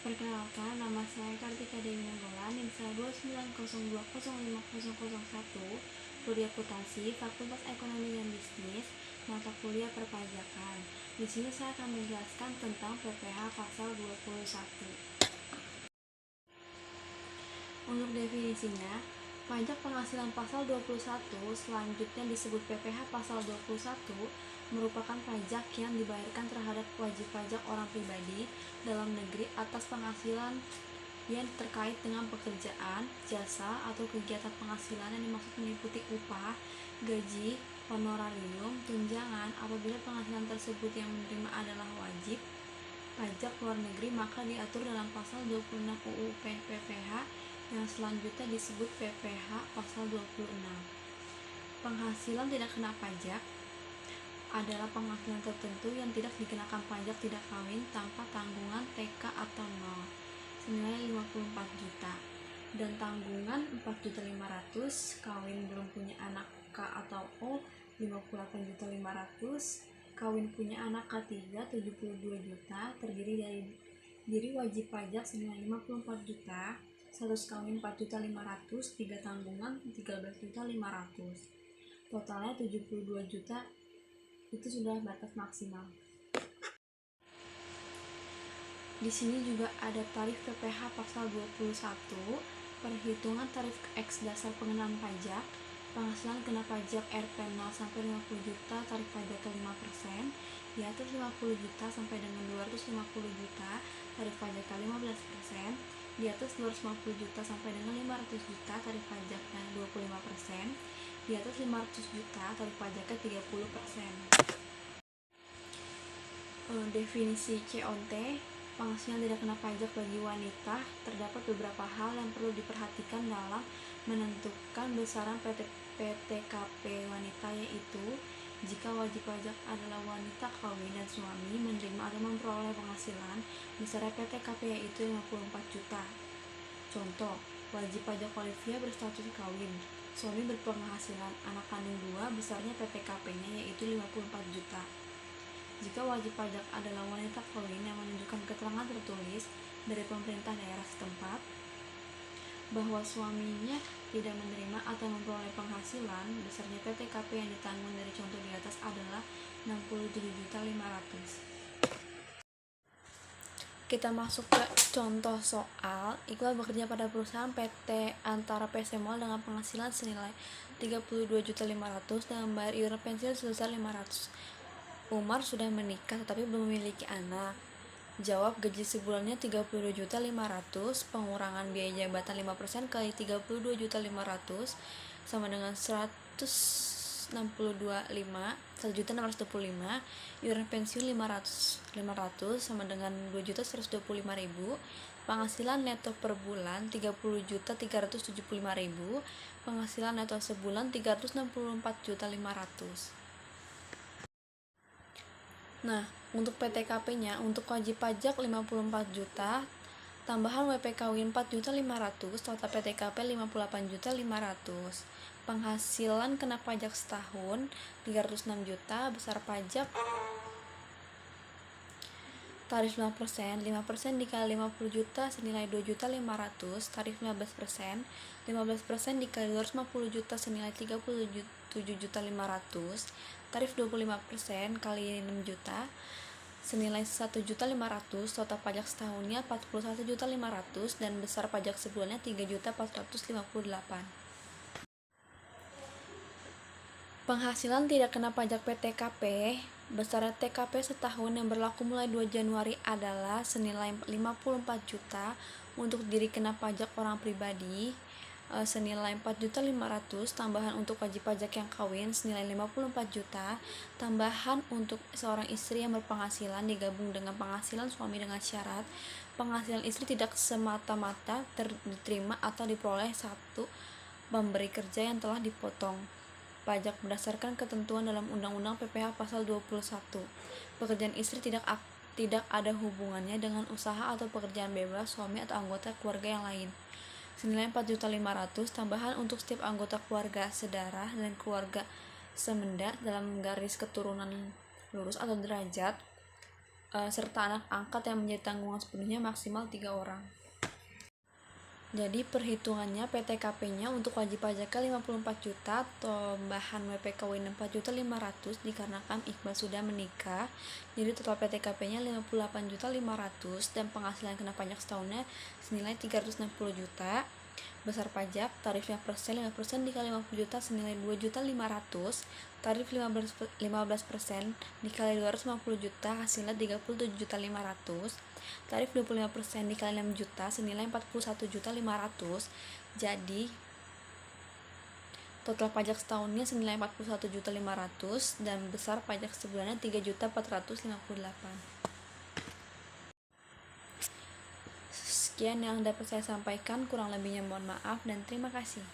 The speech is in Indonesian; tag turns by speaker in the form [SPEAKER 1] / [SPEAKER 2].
[SPEAKER 1] Perkenalkan, nama saya Kartika Dewi Nanggolan, NIM saya 290205001, kuliah akuntansi, Fakultas Ekonomi dan Bisnis, mata kuliah perpajakan. Di sini saya akan menjelaskan tentang PPh pasal 21. Untuk definisinya, pajak penghasilan pasal 21 selanjutnya disebut PPh pasal 21 merupakan pajak yang dibayarkan terhadap wajib pajak orang pribadi dalam negeri atas penghasilan yang terkait dengan pekerjaan, jasa, atau kegiatan penghasilan yang dimaksud meliputi upah, gaji, honorarium, tunjangan. Apabila penghasilan tersebut yang menerima adalah wajib pajak luar negeri, maka diatur dalam pasal 26 UU PPh yang selanjutnya disebut PPh pasal 26. Penghasilan tidak kena pajak adalah penghasilan tertentu yang tidak dikenakan pajak tidak kawin tanpa tanggungan TK atau nol senilai 54 juta dan tanggungan 4.500.000, kawin belum punya anak K atau O 58.500.000, kawin punya anak K3 72 juta, terdiri dari diri wajib pajak senilai 54 juta, status kawin 4.500.000, 3 tanggungan 13.500.000, totalnya 72 juta. Itu sudah batas maksimal. Di sini juga ada tarif PPh pasal 21, perhitungan tarif X dasar pengenaan pajak, penghasilan kena pajak RP 0 sampai 50 juta, tarif pajak ke 5%, di atas 50 juta sampai dengan 250 juta, tarif pajak ke 15%, di atas 250 juta sampai dengan 500 juta, tarif pajaknya 25%, di atas 500 juta, tarif pajaknya 30%. Definisi COT, penghasilan tidak kena pajak bagi wanita. Terdapat beberapa hal yang perlu diperhatikan dalam menentukan besaran PTKP wanita, yaitu jika wajib pajak adalah wanita kawin dan suami menerima atau memperoleh penghasilan, besar PTKP yaitu 54 juta. Contoh, wajib pajak Olivia berstatus kawin, suami berpenghasilan anak kandung 2, besarnya PTKP-nya yaitu 54 juta. Jika wajib pajak adalah wanita kawin yang menunjukkan keterangan tertulis dari pemerintah daerah setempat bahwa suaminya tidak menerima atau memperoleh penghasilan, besarnya PTKP yang ditanggung dari contoh di atas adalah 67.500.000. Kita masuk ke contoh soal. Iqbal bekerja pada perusahaan PT Antara PC Mall dengan penghasilan senilai 32.500.000 dan membayar iuran pensiun sebesar 500. Umar sudah menikah tetapi belum memiliki anak. Jawab, gaji sebulannya 32.500.000, pengurangan biaya jabatan 5% kali 32.500.000 sama dengan 1.625.000, iuran pensiun 500 sama dengan 2.125.000, penghasilan neto per bulan 30.375.000, penghasilan neto sebulan 364.500.000. Nah, untuk PTKP-nya, untuk wajib pajak 54 juta, tambahan WP kawin 4.500.000, total PTKP 58.500.000. Penghasilan kena pajak setahun 306 juta, besar pajak tarif 5%, 5% dikali 50 juta senilai 2.500.000, tarif 15%, 15% dikali 250 juta senilai 37.500.000, tarif 25% kali 6 juta senilai 1.500.000, total pajak setahunnya 41.500.000 dan besar pajak sebulannya 3.458.000. Penghasilan tidak kena pajak PTKP, besar TKP setahun yang berlaku mulai 2 Januari adalah senilai 54 juta untuk diri kena pajak orang pribadi, senilai 4.500.000, tambahan untuk wajib pajak yang kawin senilai 54 juta, tambahan untuk seorang istri yang berpenghasilan digabung dengan penghasilan suami dengan syarat penghasilan istri tidak semata-mata diterima atau diperoleh satu pemberi kerja yang telah dipotong pajak berdasarkan ketentuan dalam Undang-Undang PPh pasal 21. Pekerjaan istri tidak ada hubungannya dengan usaha atau pekerjaan bebas suami atau anggota keluarga yang lain. Senilai 4.500.000, tambahan untuk setiap anggota keluarga sedarah dan keluarga semenda dalam garis keturunan lurus atau derajat serta anak angkat yang menjadi tanggungan sepenuhnya maksimal 3 orang. Jadi perhitungannya PTKP-nya untuk wajib pajaknya 54 juta, tambahan WPKWin 4.500.000 dikarenakan Iqbal sudah menikah. Jadi total PTKP-nya 58.500.000 dan penghasilan kena pajak setahunnya senilai 360 juta. Besar pajak tarifnya 5% dikali 50 juta senilai 2.500.000. Tarif 15% dikali 250 juta hasilnya 37.500.000. Tarif 25% dikali 6 juta senilai 41.500.000. Jadi total pajak setahunnya senilai 41.500.000 dan besar pajak sebulannya 3.458.000. Sekian yang dapat saya sampaikan, kurang lebihnya mohon maaf dan terima kasih.